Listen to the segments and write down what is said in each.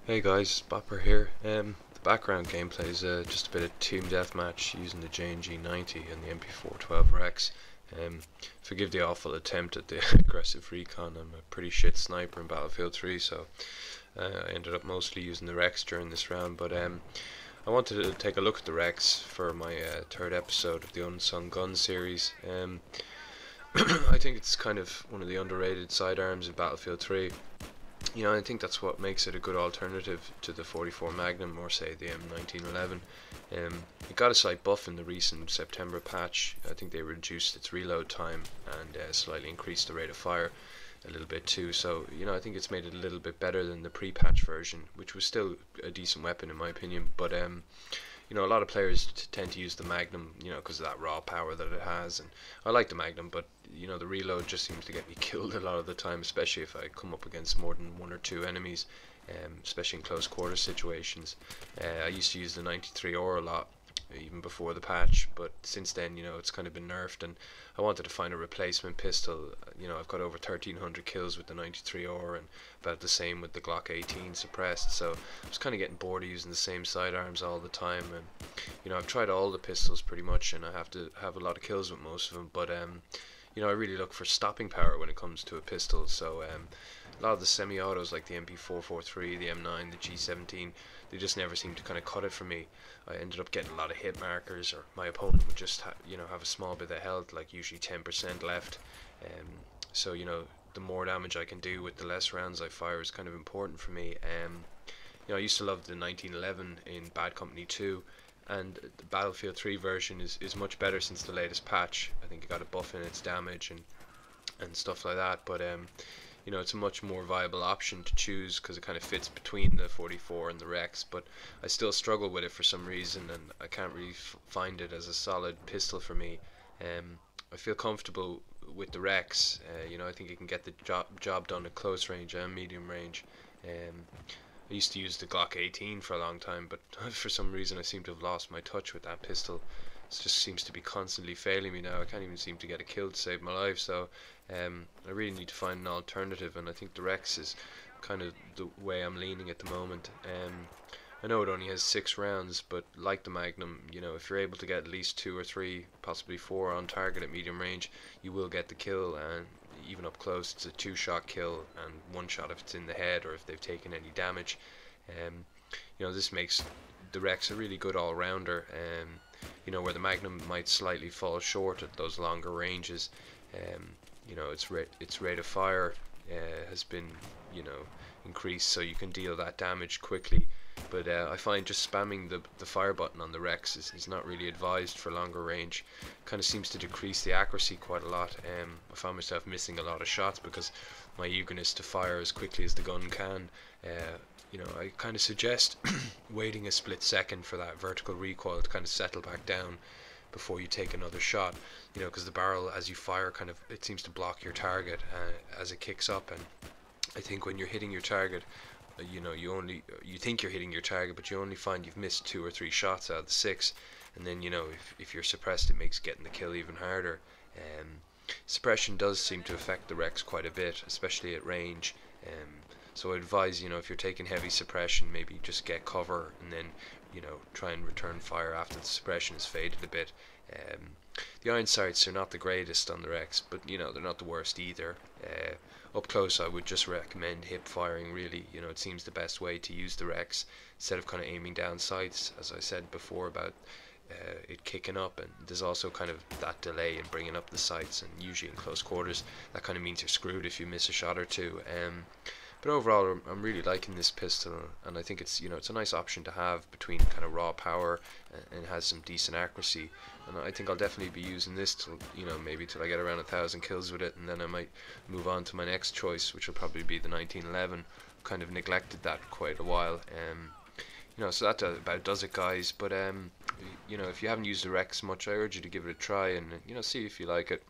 Hey guys, Bopper here. The background gameplay is just a bit of team deathmatch using the JNG90 and the MP412 Rex. Forgive the awful attempt at the aggressive recon. I'm a pretty shit sniper in Battlefield 3, so I ended up mostly using the Rex during this round. But I wanted to take a look at the Rex for my third episode of the Unsung Gun series. I think it's kind of one of the underrated sidearms in Battlefield 3. I think that's what makes it a good alternative to the 44 Magnum or say the M1911. It got a slight buff in the recent September patch. I think they reduced its reload time and slightly increased the rate of fire a little bit too. So I think it's made it a little bit better than the pre-patch version, which was still a decent weapon in my opinion. But a lot of players tend to use the Magnum, because of that raw power that it has, and I like the Magnum, but the reload just seems to get me killed a lot of the time, especially if I come up against more than one or two enemies, especially in close quarter situations. I used to use the 93 or a lot, even before the patch, but since then, it's kind of been nerfed, and I wanted to find a replacement pistol. I've got over 1300 kills with the 93 or and about the same with the Glock 18 suppressed, so I was kind of getting bored of using the same sidearms all the time. And I've tried all the pistols pretty much, and I have to have a lot of kills with most of them, but I really look for stopping power when it comes to a pistol. So a lot of the semi-autos like the MP412, the M9, the G17, they just never seem to kind of cut it for me. I ended up getting a lot of hit markers, or my opponent would just have a small bit of health, like usually 10% left. So the more damage I can do with the less rounds I fire is kind of important for me. I used to love the 1911 in Bad Company 2, and the Battlefield 3 version is much better since the latest patch. I think it got a buff in its damage and stuff like that, but it's a much more viable option to choose because it kind of fits between the 44 and the Rex, but I still struggle with it for some reason, and I can't really find it as a solid pistol for me. I feel comfortable with the Rex. I think it can get the job done at close range and medium range. I used to use the Glock 18 for a long time, but for some reason I seem to have lost my touch with that pistol. It just seems to be constantly failing me now. I can't even seem to get a kill to save my life, so I really need to find an alternative, and I think the Rex is kind of the way I'm leaning at the moment. I know it only has 6 rounds, but like the Magnum, if you're able to get at least 2 or 3, possibly 4 on target at medium range, you will get the kill, and even up close it's a 2-shot kill and 1 shot if it's in the head or if they've taken any damage. This makes the Rex a really good all-rounder, where the Magnum might slightly fall short at those longer ranges. Its rate of fire has been increased, so you can deal that damage quickly, but I find just spamming the fire button on the Rex is not really advised for longer range. Kind of seems to decrease the accuracy quite a lot. I found myself missing a lot of shots because my eagerness to fire as quickly as the gun can. I kind of suggest waiting a split second for that vertical recoil to kind of settle back down before you take another shot, because the barrel as you fire it seems to block your target as it kicks up, and I think when you're hitting your target, you think you're hitting your target, but you only find you've missed 2 or 3 shots out of the 6, and then if you're suppressed, it makes getting the kill even harder. Suppression does seem to affect the Rex quite a bit, especially at range. So I advise, if you're taking heavy suppression, maybe just get cover and then try and return fire after the suppression has faded a bit. The iron sights are not the greatest on the Rex, but they're not the worst either. Up close I would just recommend hip firing, really. It seems the best way to use the Rex instead of kind of aiming down sights, as I said before about it kicking up, and there's also kind of that delay in bringing up the sights, and usually in close quarters that kind of means you're screwed if you miss a shot or two. But overall, I'm really liking this pistol, and I think it's it's a nice option to have between kind of raw power and has some decent accuracy. And I think I'll definitely be using this till maybe till I get around 1,000 kills with it, and then I might move on to my next choice, which will probably be the 1911. Kind of neglected that quite a while. So that about does it, guys. But if you haven't used the Rex much, I urge you to give it a try and see if you like it.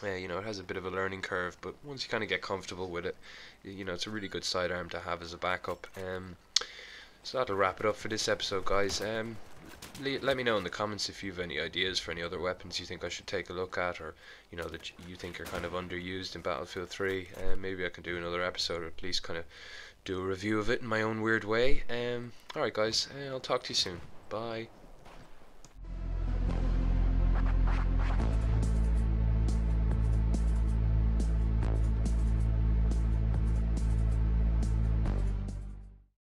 It has a bit of a learning curve, but once you kind of get comfortable with it, it's a really good sidearm to have as a backup. So that'll wrap it up for this episode, guys. let me know in the comments if you have any ideas for any other weapons you think I should take a look at, or that you think are kind of underused in Battlefield 3. Maybe I can do another episode, or at least kind of do a review of it in my own weird way. Alright guys, I'll talk to you soon. Bye.